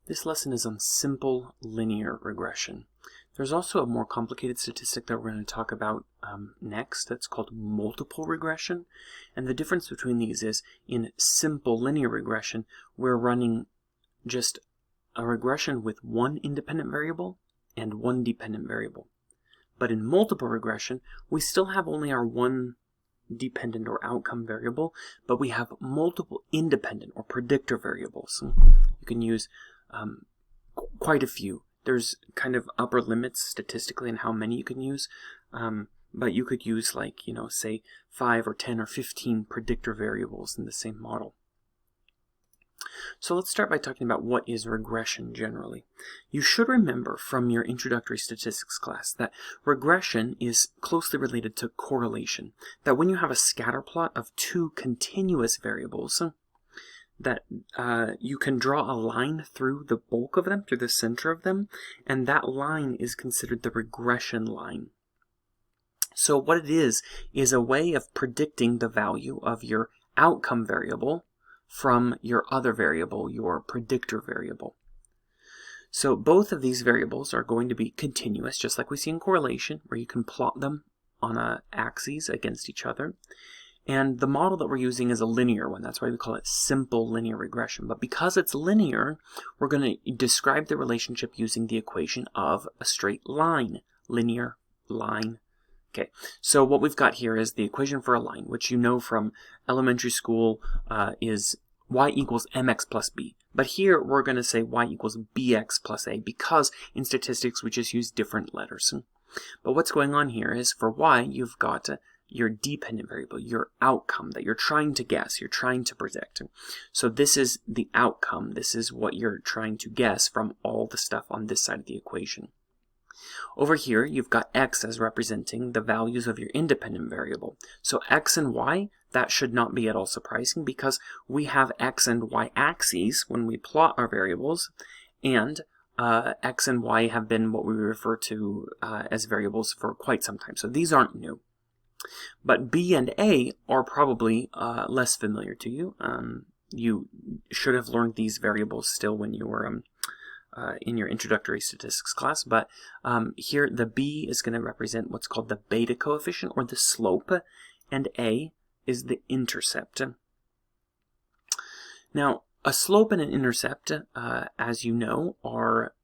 This lesson is on simple linear regression. There's also a more complicated statistic that we're going to talk about next that's called multiple regression. And the difference between these is in simple linear regression, we're running just a regression with one independent variable and one dependent variable. But in multiple regression, we still have only our one dependent or outcome variable, but we have multiple independent or predictor variables. You can use quite a few. There's kind of upper limits statistically in how many you can use, but you could use say 5 or 10 or 15 predictor variables in the same model. So let's start by talking about what is regression generally. You should remember from your introductory statistics class that regression is closely related to correlation. That when you have a scatter plot of two continuous variables, that you can draw a line through the bulk of them, through the center of them, and that line is considered the regression line. So what it is a way of predicting the value of your outcome variable from your other variable, your predictor variable. So both of these variables are going to be continuous, just like we see in correlation, where you can plot them on axes against each other. And the model that we're using is a linear one. That's why we call it simple linear regression. But because it's linear, we're going to describe the relationship using the equation of a straight line. Linear line. Okay, so what we've got here is the equation for a line, which you know from elementary school is y equals mx plus b. But here we're going to say y equals bx plus a because in statistics we just use different letters. But what's going on here is for y you've got your dependent variable, your outcome that you're trying to guess, you're trying to predict. So this is the outcome. This is what you're trying to guess from all the stuff on this side of the equation. Over here, you've got x as representing the values of your independent variable. So x and y, that should not be at all surprising because we have x and y axes when we plot our variables, and x and y have been what we refer to as variables for quite some time. So these aren't new. But b and a are probably less familiar to you. You should have learned these variables still when you were in your introductory statistics class, but here the b is going to represent what's called the beta coefficient or the slope, and a is the intercept. Now, a slope and an intercept, as you know, are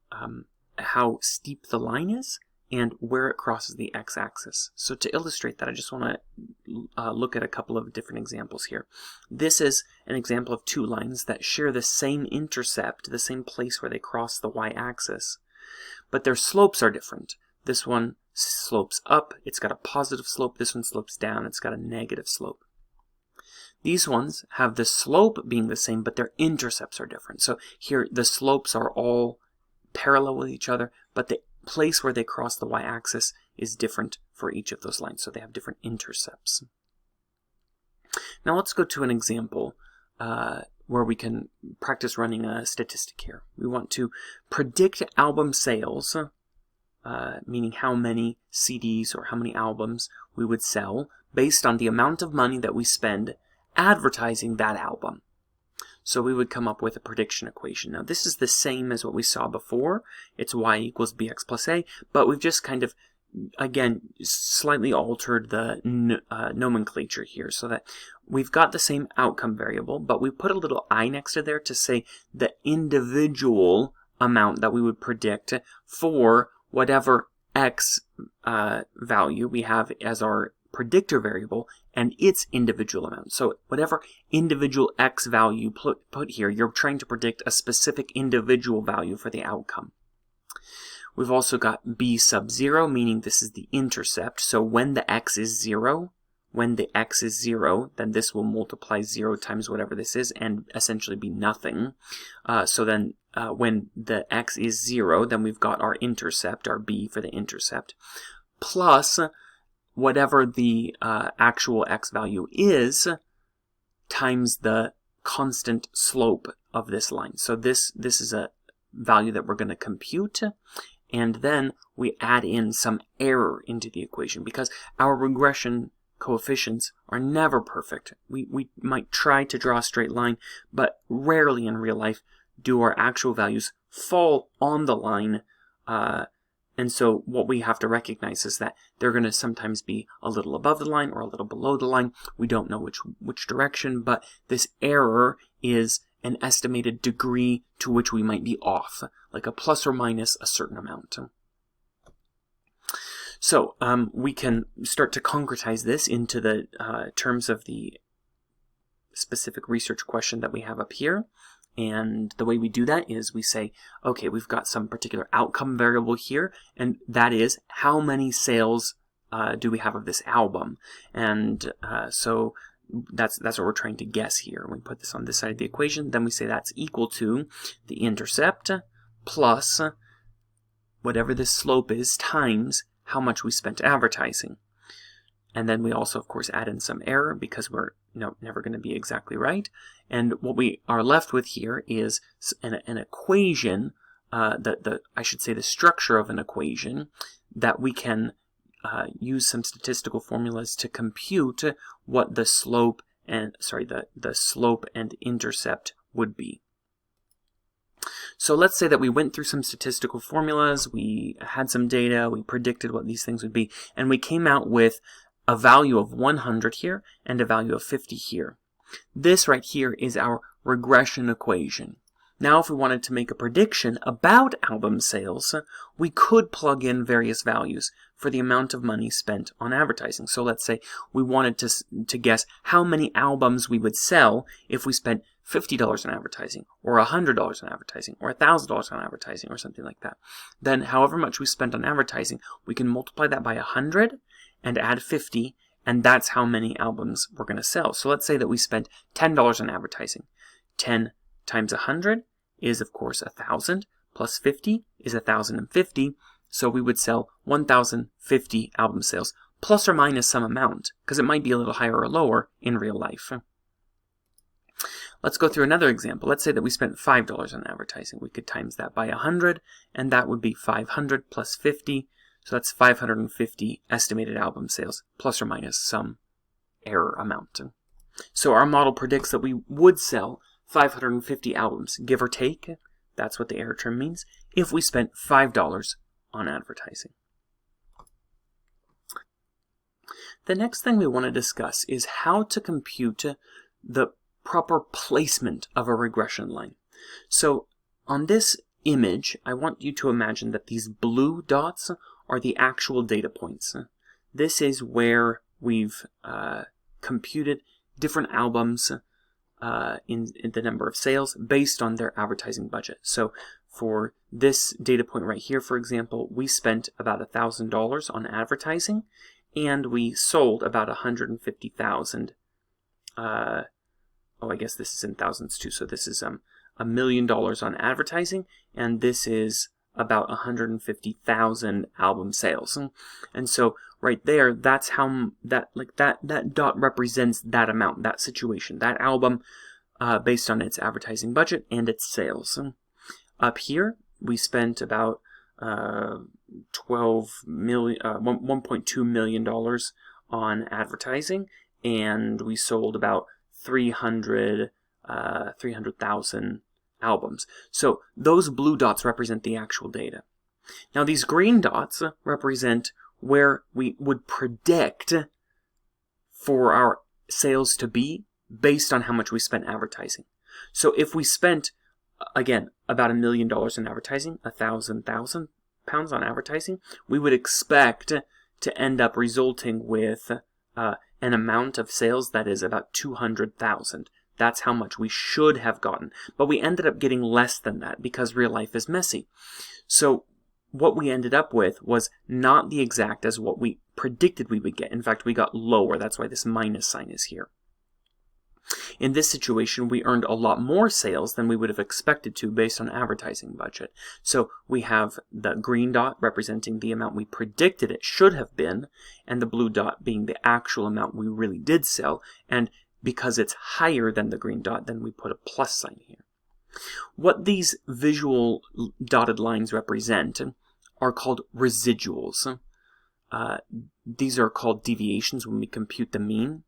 how steep the line is and where it crosses the x-axis. So to illustrate that, I just want to look at a couple of different examples here. This is an example of two lines that share the same intercept, the same place where they cross the y-axis, but their slopes are different. This one slopes up, it's got a positive slope. This one slopes down, it's got a negative slope. These ones have the slope being the same, but their intercepts are different. So here the slopes are all parallel with each other, but the place where they cross the y-axis is different for each of those lines, so they have different intercepts. Now let's go to an example where we can practice running a statistic here. We want to predict album sales, meaning how many CDs or how many albums we would sell based on the amount of money that we spend advertising that album. So we would come up with a prediction equation. Now this is the same as what we saw before. It's y equals bx plus a, but we've just kind of, again, slightly altered the nomenclature here so that we've got the same outcome variable, but we put a little I next to there to say the individual amount that we would predict for whatever x value we have as our predictor variable and its individual amount. So whatever individual x value put here, you're trying to predict a specific individual value for the outcome. We've also got b sub 0, meaning this is the intercept. So when the x is 0, then this will multiply 0 times whatever this is and essentially be nothing. So then when the x is 0, then we've got our intercept, our b for the intercept, plus whatever the actual x value is times the constant slope of this line. So this is a value that we're going to compute, and then we add in some error into the equation because our regression coefficients are never perfect. We might try to draw a straight line, but rarely in real life do our actual values fall on the line? And so what we have to recognize is that they're going to sometimes be a little above the line or a little below the line. We don't know which direction, but this error is an estimated degree to which we might be off, like a plus or minus a certain amount. So we can start to concretize this into the terms of the specific research question that we have up here. And the way we do that is we say, okay, we've got some particular outcome variable here, and that is how many sales do we have of this album. And so that's what we're trying to guess here. We put this on this side of the equation, then we say that's equal to the intercept plus whatever this slope is times how much we spent advertising. And then we also, of course, add in some error because we're never going to be exactly right. And what we are left with here is an equation, I should say the structure of an equation that we can use some statistical formulas to compute what the slope and the slope and intercept would be. So let's say that we went through some statistical formulas, we had some data, we predicted what these things would be, and we came out with a value of 100 here and a value of 50 here. This right here is our regression equation. Now if we wanted to make a prediction about album sales, we could plug in various values for the amount of money spent on advertising. So let's say we wanted to guess how many albums we would sell if we spent $50 on advertising, or $100 on advertising, or $1,000 on advertising, or something like that. Then however much we spent on advertising, we can multiply that by 100 and add 50, and that's how many albums we're going to sell. So let's say that we spent $10 on advertising. 10 times 100 is, of course, 1,000, plus 50 is 1,050, so we would sell 1,050 album sales, plus or minus some amount, because it might be a little higher or lower in real life. Let's go through another example. Let's say that we spent $5 on advertising. We could times that by 100, and that would be 500 plus 50, so that's 550 estimated album sales, plus or minus some error amount. So our model predicts that we would sell 550 albums, give or take, that's what the error term means, if we spent $5 on advertising. The next thing we want to discuss is how to compute the proper placement of a regression line. So on this image, I want you to imagine that these blue dots are the actual data points. This is where we've computed different albums in the number of sales based on their advertising budget. So for this data point right here, for example, we spent about $1,000 on advertising, and we sold about 150,000. I guess this is in thousands too. So this is $1 million on advertising, and this is about 150,000 album sales. And so right there, that's how that dot represents that amount, that situation, that album based on its advertising budget and its sales. Up here, we spent about $1.2 million on advertising, and we sold about 300,000 albums. So those blue dots represent the actual data. Now these green dots represent where we would predict for our sales to be based on how much we spent advertising. So if we spent, again, about $1 million in advertising, 1,000 pounds on advertising, we would expect to end up resulting with an amount of sales that is about 200,000. That's how much we should have gotten. But we ended up getting less than that because real life is messy. So what we ended up with was not the exact as what we predicted we would get. In fact, we got lower. That's why this minus sign is here. In this situation, we earned a lot more sales than we would have expected to based on advertising budget. So we have the green dot representing the amount we predicted it should have been, and the blue dot being the actual amount we really did sell. And because it's higher than the green dot, then we put a plus sign here. What these visual dotted lines represent are called residuals. These are called deviations when we compute the mean.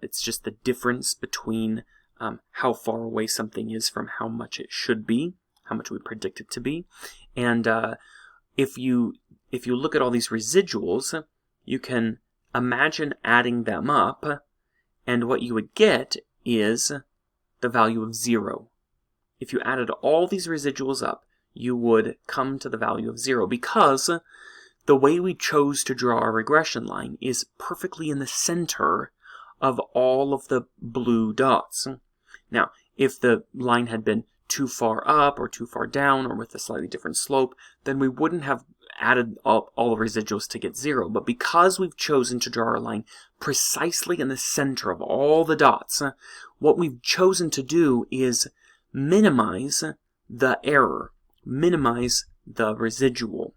It's just the difference between how far away something is from how much it should be, how much we predict it to be. And if you look at all these residuals, you can imagine adding them up, and what you would get is the value of 0. If you added all these residuals up, you would come to the value of 0, because the way we chose to draw our regression line is perfectly in the center of all of the blue dots. Now, if the line had been too far up or too far down or with a slightly different slope, then we wouldn't have added up all the residuals to get 0. But because we've chosen to draw our line precisely in the center of all the dots, what we've chosen to do is minimize the error, minimize the residual.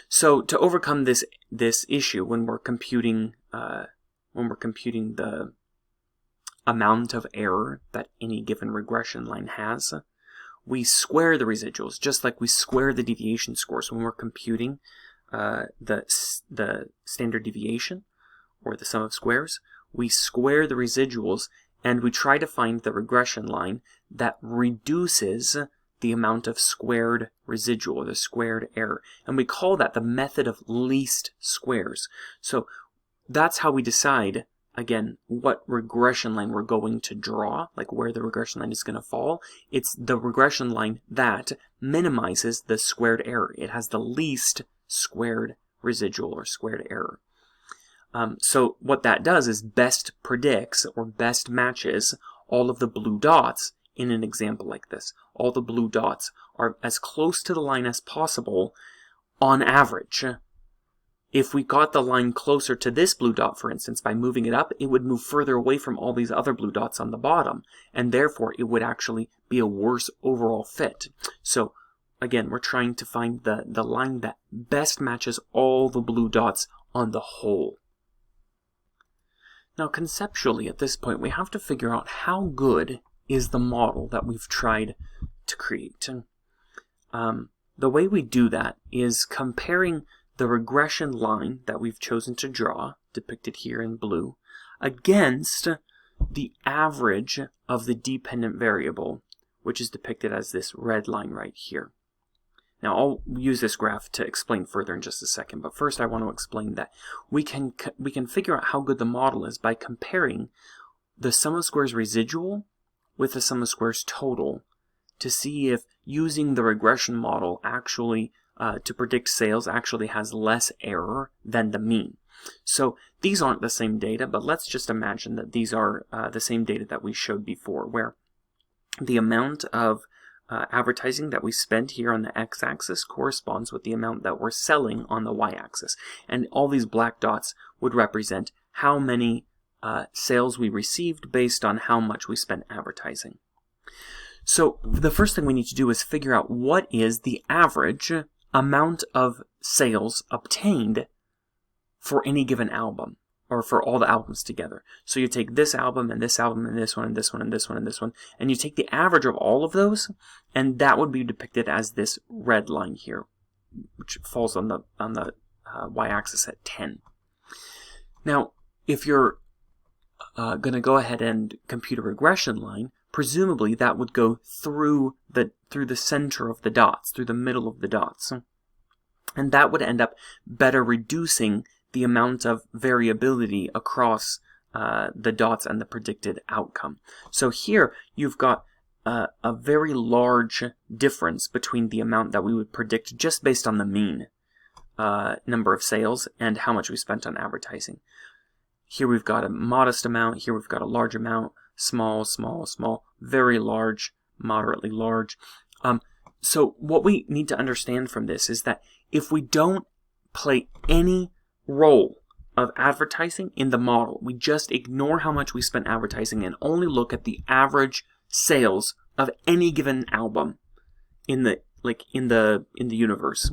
So to overcome this issue when we're computing the amount of error that any given regression line has, we square the residuals, just like we square the deviation scores when we're computing the standard deviation, or the sum of squares. We square the residuals, and we try to find the regression line that reduces the amount of squared residual, or the squared error. And we call that the method of least squares. So that's how we decide, again, what regression line we're going to draw, like where the regression line is going to fall. It's the regression line that minimizes the squared error. It has the least squared residual, or squared error. So what that does is best predicts, or best matches, all of the blue dots in an example like this. All the blue dots are as close to the line as possible on average. If we got the line closer to this blue dot, for instance, by moving it up, it would move further away from all these other blue dots on the bottom, and therefore it would actually be a worse overall fit. So again, we're trying to find the line that best matches all the blue dots on the whole. Now conceptually at this point, we have to figure out how good is the model that we've tried to create. The way we do that is comparing the regression line that we've chosen to draw, depicted here in blue, against the average of the dependent variable, which is depicted as this red line right here. Now I'll use this graph to explain further in just a second, but first I want to explain that we can figure out how good the model is by comparing the sum of squares residual with the sum of squares total to see if using the regression model actually to predict sales actually has less error than the mean. So these aren't the same data, but let's just imagine that these are the same data that we showed before, where the amount of advertising that we spend here on the x-axis corresponds with the amount that we're selling on the y-axis. And all these black dots would represent how many sales we received based on how much we spent advertising. So the first thing we need to do is figure out what is the average amount of sales obtained for any given album, or for all the albums together. So you take this album and this album and this one and this one and this one and this one, and you take the average of all of those, and that would be depicted as this red line here, which falls on the y-axis at 10. Now, if you're going to go ahead and compute a regression line, presumably that would go through the center of the dots, through the middle of the dots, and that would end up better reducing the amount of variability across the dots and the predicted outcome. So here you've got a very large difference between the amount that we would predict just based on the mean number of sales and how much we spent on advertising. Here we've got a modest amount, here we've got a large amount, small, small, small, very large, moderately large. So what we need to understand from this is that if we don't play any role of advertising in the model, we just ignore how much we spent advertising and only look at the average sales of any given album in the universe,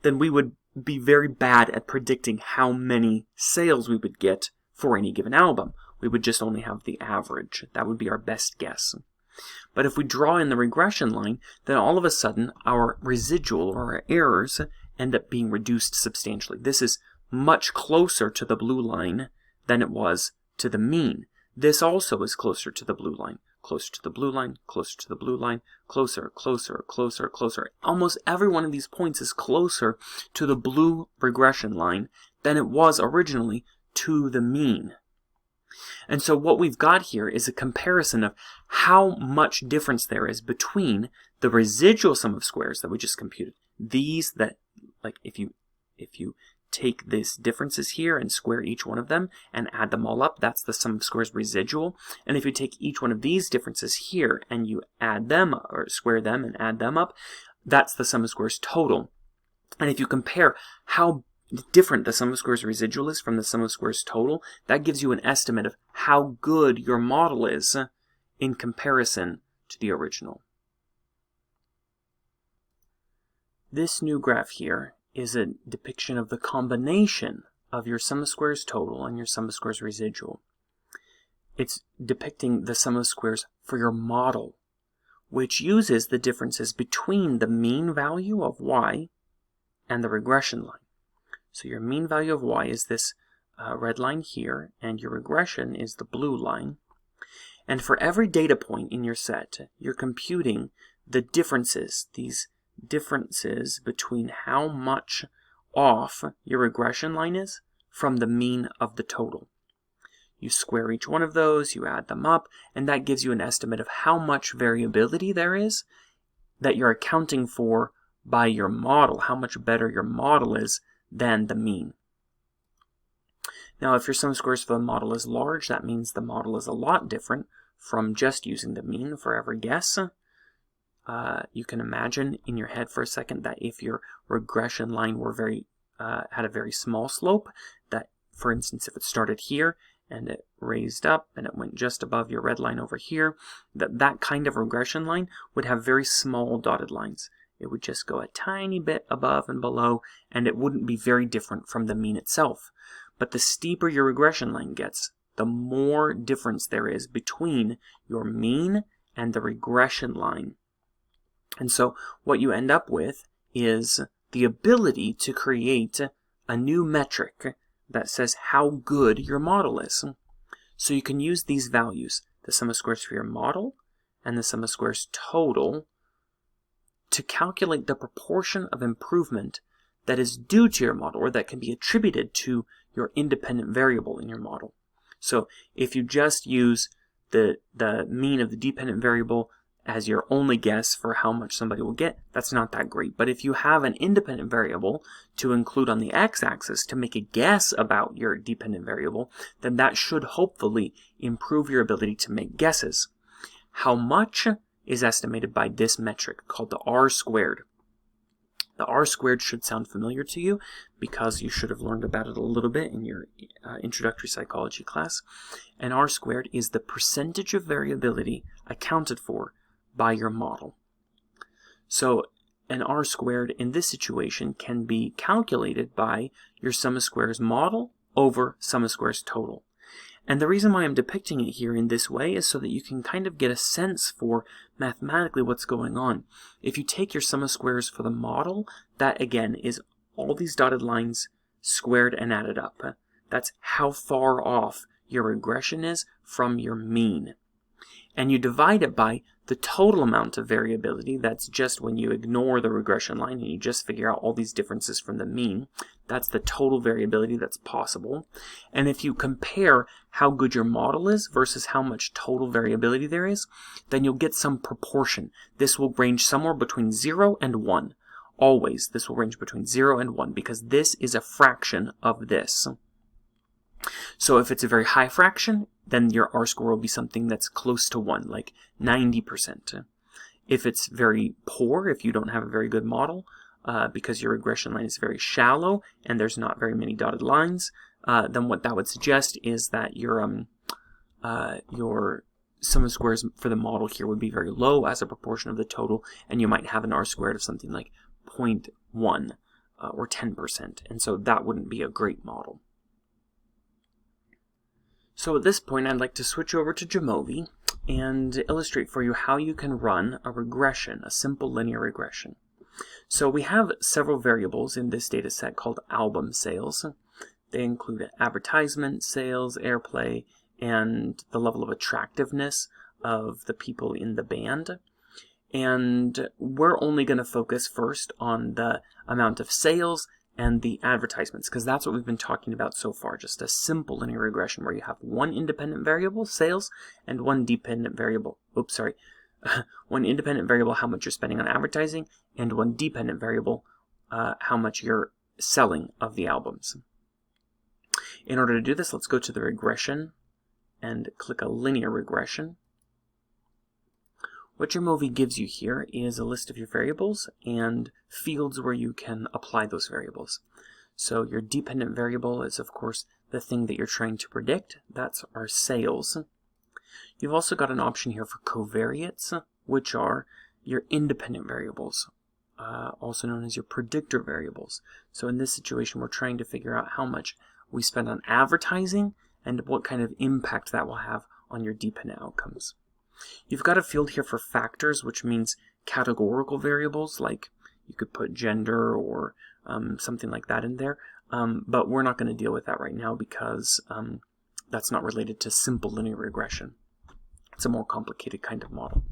then we would be very bad at predicting how many sales we would get for any given album. We would just only have the average. That would be our best guess. But if we draw in the regression line, then all of a sudden our residual, or our errors, end up being reduced substantially. This is much closer to the blue line than it was to the mean. this also is closer to the blue line, closer to the blue line, closer to the blue line, closer, closer, closer, closer. Almost every one of these points is closer to the blue regression line than it was originally to the mean. And so what we've got here is a comparison of how much difference there is between the residual sum of squares that we just computed. These that, like if you take these differences here and square each one of them and add them all up, that's the sum of squares residual. And if you take each one of these differences here and you add them or square them and add them up, that's the sum of squares total. And if you compare how different the sum of squares residual is from the sum of squares total, that gives you an estimate of how good your model is in comparison to the original. This new graph here is a depiction of the combination of your sum of squares total and your sum of squares residual. It's depicting the sum of squares for your model, which uses the differences between the mean value of y and the regression line. So your mean value of y is this red line here, and your regression is the blue line. And for every data point in your set, you're computing the differences, these differences between how much off your regression line is from the mean of the total. You square each one of those, you add them up, and that gives you an estimate of how much variability there is that you're accounting for by your model, how much better your model is than the mean. Now, if your sum of squares for the model is large, that means the model is a lot different from just using the mean for every guess. You can imagine in your head for a second that if your regression line were had a very small slope, that for instance if it started here and it raised up and it went just above your red line over here, that kind of regression line would have very small dotted lines. It would just go a tiny bit above and below, and it wouldn't be very different from the mean itself. But the steeper your regression line gets, the more difference there is between your mean and the regression line. And so what you end up with is the ability to create a new metric that says how good your model is. So you can use these values, the sum of squares for your model and the sum of squares total, to calculate the proportion of improvement that is due to your model, or that can be attributed to your independent variable in your model. So if you just use the mean of the dependent variable as your only guess for how much somebody will get, that's not that great. But if you have an independent variable to include on the x-axis to make a guess about your dependent variable, then that should hopefully improve your ability to make guesses. How much is estimated by this metric called the R-squared. The R-squared should sound familiar to you because you should have learned about it a little bit in your introductory psychology class. And R-squared is the percentage of variability accounted for by your model. So an R-squared in this situation can be calculated by your sum of squares model over sum of squares total. And the reason why I'm depicting it here in this way is so that you can kind of get a sense for mathematically what's going on. If you take your sum of squares for the model, that again is all these dotted lines squared and added up. That's how far off your regression is from your mean. And you divide it by the total amount of variability. That's just when you ignore the regression line and you just figure out all these differences from the mean. That's the total variability that's possible. And if you compare how good your model is versus how much total variability there is, then you'll get some proportion. This will range somewhere between 0 and 1. Always, this will range between 0 and 1 because this is a fraction of this. So if it's a very high fraction, then your R-score will be something that's close to 1, like 90%. If it's very poor, if you don't have a very good model, because your regression line is very shallow and there's not very many dotted lines, then what that would suggest is that your sum of squares for the model here would be very low as a proportion of the total, and you might have an R-squared of something like 0.1 or 10%, and so that wouldn't be a great model. So at this point, I'd like to switch over to Jamovi and illustrate for you how you can run a regression, a simple linear regression. So we have several variables in this data set called album sales. They include advertisement, sales, airplay, and the level of attractiveness of the people in the band. And we're only going to focus first on the amount of sales and the advertisements, because that's what we've been talking about so far, just a simple linear regression where you have one independent variable, sales, and one dependent variable, one independent variable, how much you're spending on advertising, and one dependent variable, how much you're selling of the albums. In order to do this, let's go to the regression and click a linear regression. What Jamovi gives you here is a list of your variables and fields where you can apply those variables. So your dependent variable is, of course, the thing that you're trying to predict. That's our sales. You've also got an option here for covariates, which are your independent variables, also known as your predictor variables. So in this situation, we're trying to figure out how much we spend on advertising and what kind of impact that will have on your dependent outcomes. You've got a field here for factors, which means categorical variables, like you could put gender or something like that in there, but we're not going to deal with that right now because that's not related to simple linear regression. It's a more complicated kind of model.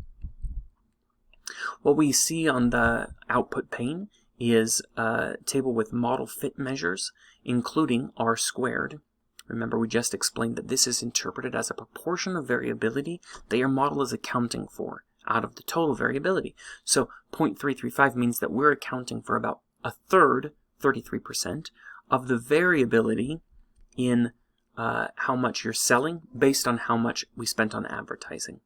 What we see on the output pane is a table with model fit measures, including R squared. Remember, we just explained that this is interpreted as a proportion of variability that your model is accounting for out of the total variability. So 0.335 means that we're accounting for about a third, 33%, of the variability in how much you're selling based on how much we spent on advertising.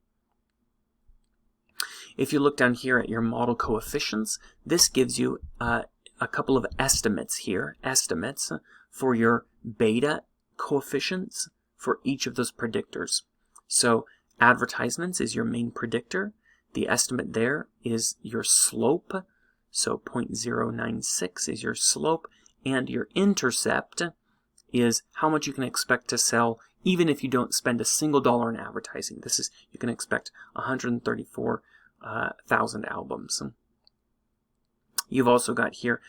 If you look down here at your model coefficients, this gives you a couple of estimates here, estimates for your beta coefficients for each of those predictors. So advertisements is your main predictor. The estimate there is your slope. So 0.096 is your slope, and your intercept is how much you can expect to sell even if you don't spend a single dollar in advertising. This is, you can expect 134,000 albums. You've also got here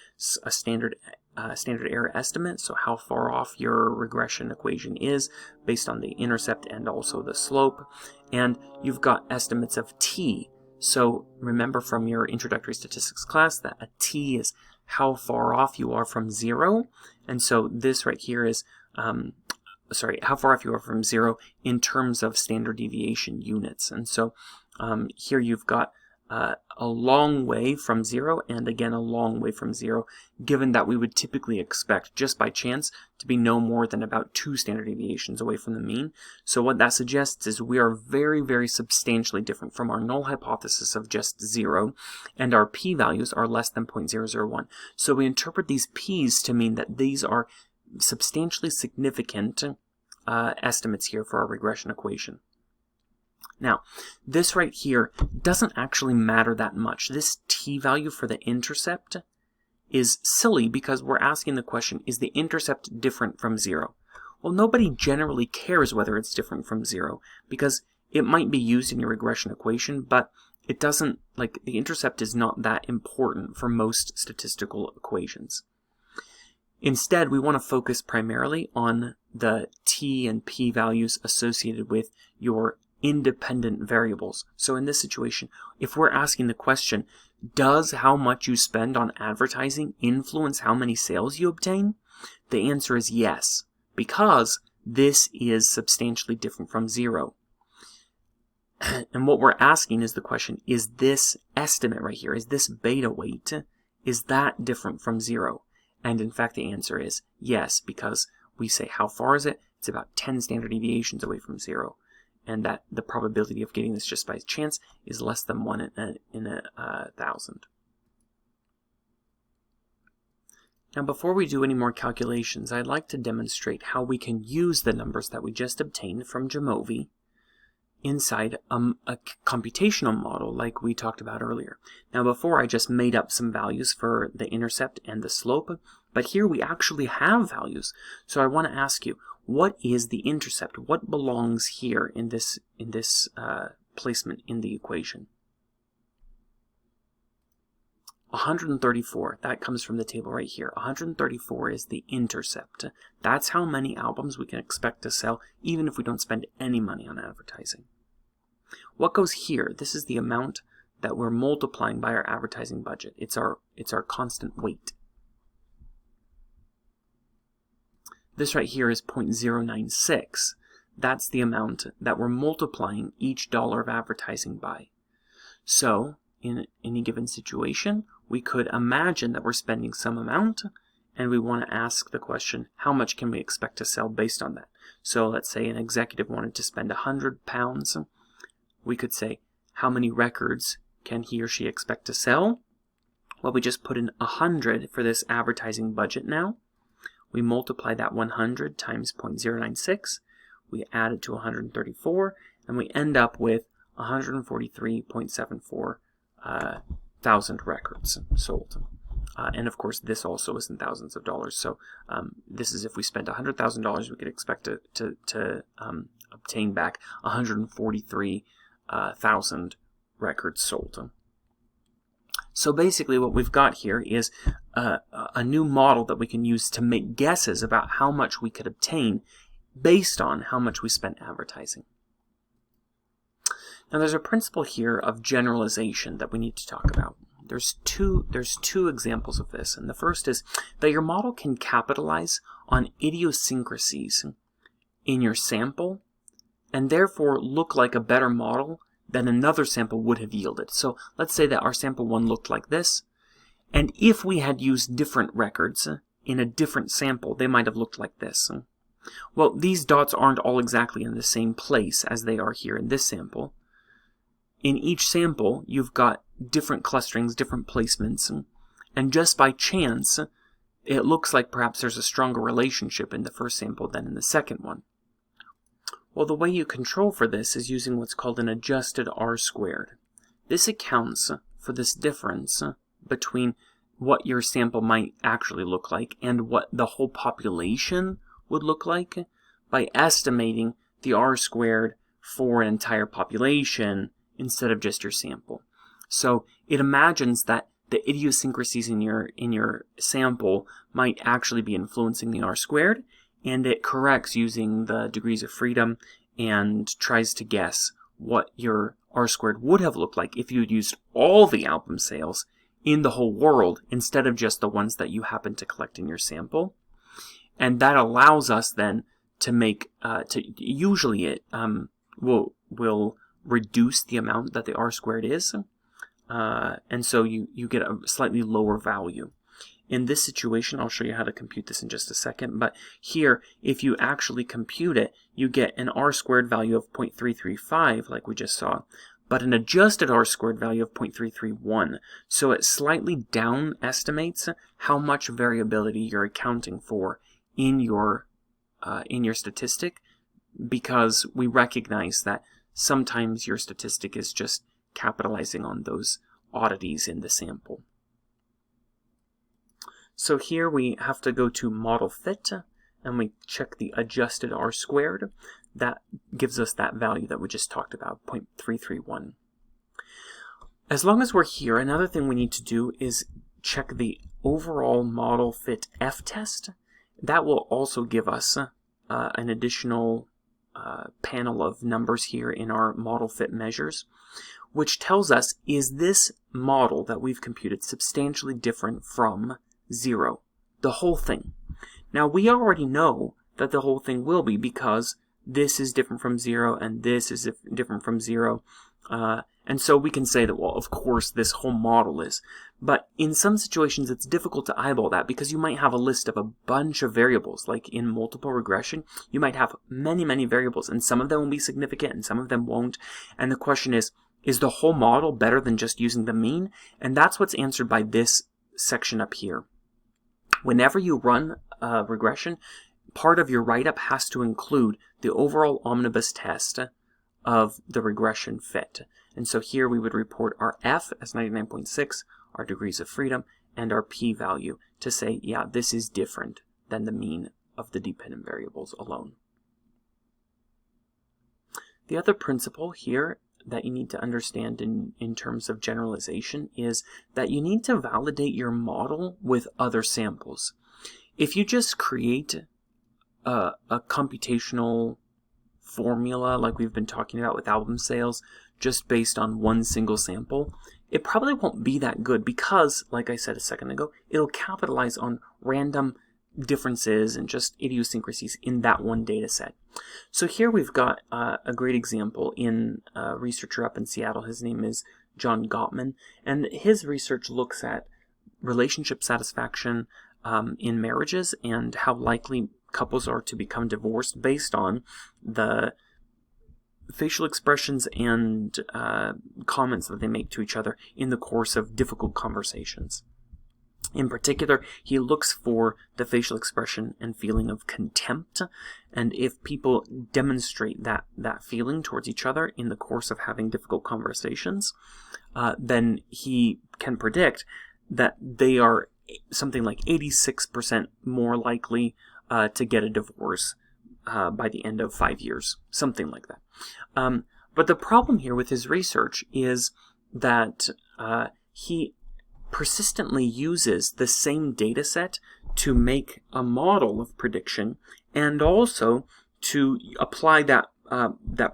a standard error estimate, so how far off your regression equation is based on the intercept and also the slope. And you've got estimates of t. So remember from your introductory statistics class that a t is how far off you are from zero. And so this right here is, how far off you are from zero in terms of standard deviation units. And so here you've got a long way from zero, and again a long way from zero, given that we would typically expect, just by chance, to be no more than about 2 standard deviations away from the mean. So what that suggests is we are very, very substantially different from our null hypothesis of just 0, and our p-values are less than 0.001. So we interpret these p's to mean that these are substantially significant estimates here for our regression equation. Now, this right here doesn't actually matter that much. This t-value for the intercept is silly because we're asking the question, is the intercept different from 0? Well, nobody generally cares whether it's different from 0 because it might be used in your regression equation, but it doesn't, like, the intercept is not that important for most statistical equations. Instead, we want to focus primarily on the t and p values associated with your independent variables. So in this situation, if we're asking the question, does how much you spend on advertising influence how many sales you obtain? The answer is yes, because this is substantially different from 0. And what we're asking is the question, is this estimate right here, is this beta weight, is that different from 0? And in fact, the answer is yes, because we say, how far is it? It's about 10 standard deviations away from 0. And that the probability of getting this just by chance is less than 1 in a 1,000. Now, before we do any more calculations, I'd like to demonstrate how we can use the numbers that we just obtained from Jamovi inside a computational model like we talked about earlier. Now, before I just made up some values for the intercept and the slope, but here we actually have values. So I want to ask you, what is the intercept? What belongs here in this placement in the equation? 134, that comes from the table right here. 134 is the intercept. That's how many albums we can expect to sell even if we don't spend any money on advertising. What goes here? This is the amount that we're multiplying by our advertising budget. It's our constant weight. This right here is 0.096. That's the amount that we're multiplying each dollar of advertising by. So, in any given situation, we could imagine that we're spending some amount, and we want to ask the question, how much can we expect to sell based on that? So let's say an executive wanted to spend £100. We could say, how many records can he or she expect to sell? Well, we just put in 100 for this advertising budget now. We multiply that 100 times 0.096. We add it to 134, and we end up with 143.74 thousand records sold. And of course, this also is in thousands of dollars. So this is if we spent $100,000, we could expect to obtain back 143,000 records sold. So basically what we've got here is a new model that we can use to make guesses about how much we could obtain based on how much we spent advertising. Now there's a principle here of generalization that we need to talk about. There's two examples of this, and the first is that your model can capitalize on idiosyncrasies in your sample and therefore look like a better model than another sample would have yielded. So let's say that our sample 1 looked like this, and if we had used different records in a different sample, they might have looked like this. Well, these dots aren't all exactly in the same place as they are here in this sample. In each sample, you've got different clusterings, different placements, and just by chance, it looks like perhaps there's a stronger relationship in the first sample than in the second one. Well, the way you control for this is using what's called an adjusted R-squared. This accounts for this difference between what your sample might actually look like and what the whole population would look like by estimating the R-squared for an entire population instead of just your sample. So it imagines that the idiosyncrasies in your sample might actually be influencing the R-squared, and it corrects using the degrees of freedom and tries to guess what your R-squared would have looked like if you had used all the album sales in the whole world instead of just the ones that you happen to collect in your sample. And that allows us then to make, usually it will reduce the amount that the R-squared is, and so you get a slightly lower value. In this situation, I'll show you how to compute this in just a second, but here, if you actually compute it, you get an R-squared value of 0.335, like we just saw, but an adjusted R-squared value of 0.331. So it slightly down estimates how much variability you're accounting for in your statistic, because we recognize that sometimes your statistic is just capitalizing on those oddities in the sample. So here we have to go to model fit, and we check the adjusted R-squared. That gives us that value that we just talked about, 0.331. As long as we're here, another thing we need to do is check the overall model fit f-test. That will also give us an additional panel of numbers here in our model fit measures, which tells us, is this model that we've computed substantially different from 0, the whole thing? Now we already know that the whole thing will be, because this is different from 0 and this is different from 0, and so we can say that, well, of course this whole model is. But in some situations it's difficult to eyeball that, because you might have a list of a bunch of variables. Like in multiple regression, you might have many variables, and some of them will be significant and some of them won't, and the question is the whole model better than just using the mean? And that's what's answered by this section up here. Whenever you run a regression, part of your write-up has to include the overall omnibus test of the regression fit. And so here we would report our F as 99.6, our degrees of freedom, and our p-value to say, yeah, this is different than the mean of the dependent variables alone. The other principle here that you need to understand in terms of generalization is that you need to validate your model with other samples. If you just create a computational formula like we've been talking about with album sales just based on one single sample, it probably won't be that good because, like I said a second ago, it'll capitalize on random differences and just idiosyncrasies in that one data set. So here we've got a great example in a researcher up in Seattle. His name is John Gottman, and his research looks at relationship satisfaction in marriages and how likely couples are to become divorced based on the facial expressions and comments that they make to each other in the course of difficult conversations. In particular, he looks for the facial expression and feeling of contempt, and if people demonstrate that feeling towards each other in the course of having difficult conversations, then he can predict that they are something like 86% more likely to get a divorce by the end of 5 years, something like that. But the problem here with his research is that he persistently uses the same data set to make a model of prediction and also to apply that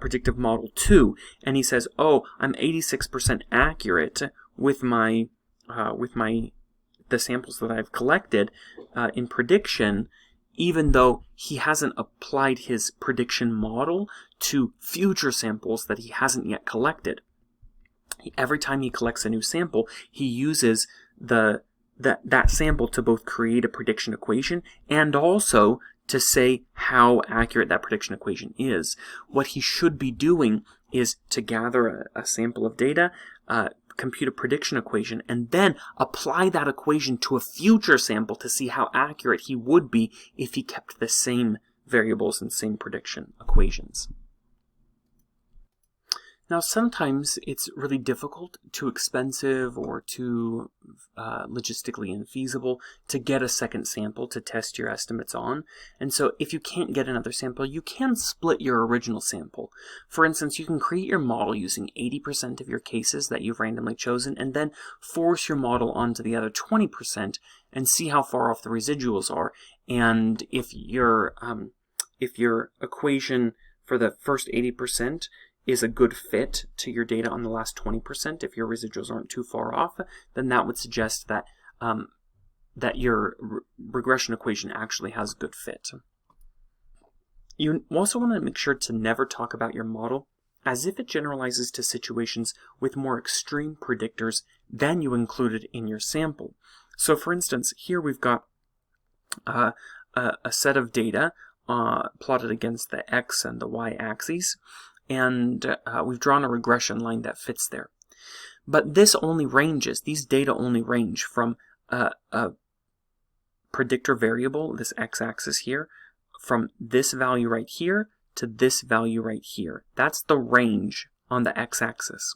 predictive model to. And he says, "Oh, I'm 86% accurate with the samples that I've collected in prediction," even though he hasn't applied his prediction model to future samples that he hasn't yet collected. Every time he collects a new sample, he uses that sample to both create a prediction equation and also to say how accurate that prediction equation is. What he should be doing is to gather a sample of data, compute a prediction equation, and then apply that equation to a future sample to see how accurate he would be if he kept the same variables and same prediction equations. Now, sometimes it's really difficult, too expensive, or too logistically infeasible to get a second sample to test your estimates on. And so if you can't get another sample, you can split your original sample. For instance, you can create your model using 80% of your cases that you've randomly chosen, and then force your model onto the other 20% and see how far off the residuals are. And if your equation for the first 80% is a good fit to your data on the last 20%, if your residuals aren't too far off, then that would suggest that that your regression equation actually has a good fit. You also want to make sure to never talk about your model as if it generalizes to situations with more extreme predictors than you included in your sample. So for instance, here we've got a set of data plotted against the x and the y axes, and we've drawn a regression line that fits there. But these data only range from a predictor variable, this x-axis here, from this value right here to this value right here. That's the range on the x-axis.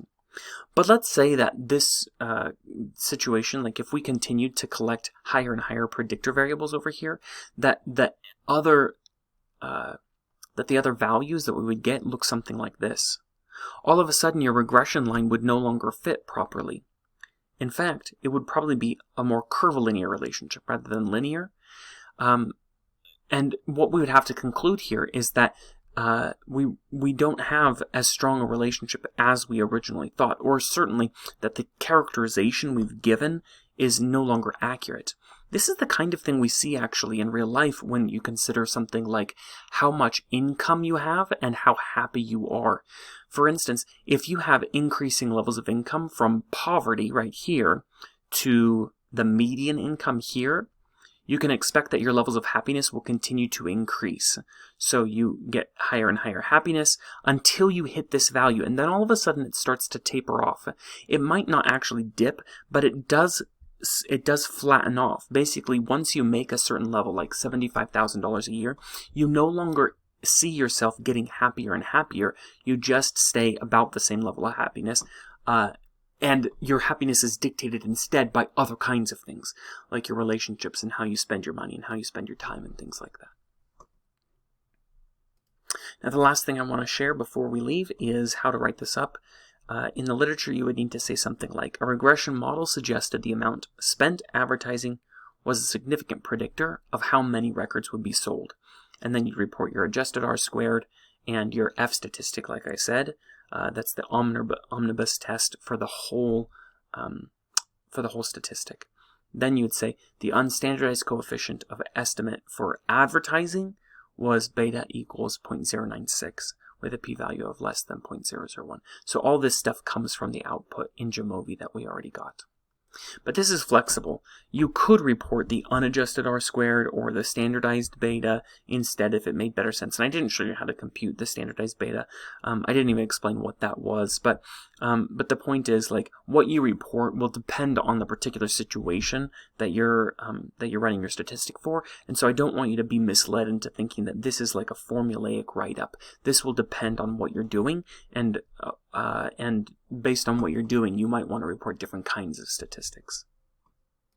But let's say that this situation, like if we continued to collect higher and higher predictor variables over here, that the other values that we would get look something like this. All of a sudden, your regression line would no longer fit properly. In fact, it would probably be a more curvilinear relationship rather than linear. And what we would have to conclude here is that we don't have as strong a relationship as we originally thought, or certainly that the characterization we've given is no longer accurate. This is the kind of thing we see actually in real life when you consider something like how much income you have and how happy you are. For instance, if you have increasing levels of income from poverty right here to the median income here, you can expect that your levels of happiness will continue to increase. So you get higher and higher happiness until you hit this value, and then all of a sudden it starts to taper off. It might not actually dip, but it does flatten off. Basically, once you make a certain level, like $75,000 a year, you no longer see yourself getting happier and happier. You just stay about the same level of happiness. And your happiness is dictated instead by other kinds of things, like your relationships and how you spend your money and how you spend your time and things like that. Now, the last thing I want to share before we leave is how to write this up. In the literature, you would need to say something like, a regression model suggested the amount spent advertising was a significant predictor of how many records would be sold. And then you'd report your adjusted R-squared and your F statistic, like I said. That's the omnibus test for the whole statistic. Then you'd say the unstandardized coefficient of estimate for advertising was beta equals 0.096 with a p-value of less than 0.001. So all this stuff comes from the output in Jamovi that we already got. But this is flexible. You could report the unadjusted R-squared or the standardized beta instead if it made better sense. And I didn't show you how to compute the standardized beta. I didn't even explain what that was. But the point is, like, what you report will depend on the particular situation that you're running your statistic for. And so I don't want you to be misled into thinking that this is like a formulaic write-up. This will depend on what you're doing, and based on what you're doing, you might want to report different kinds of statistics.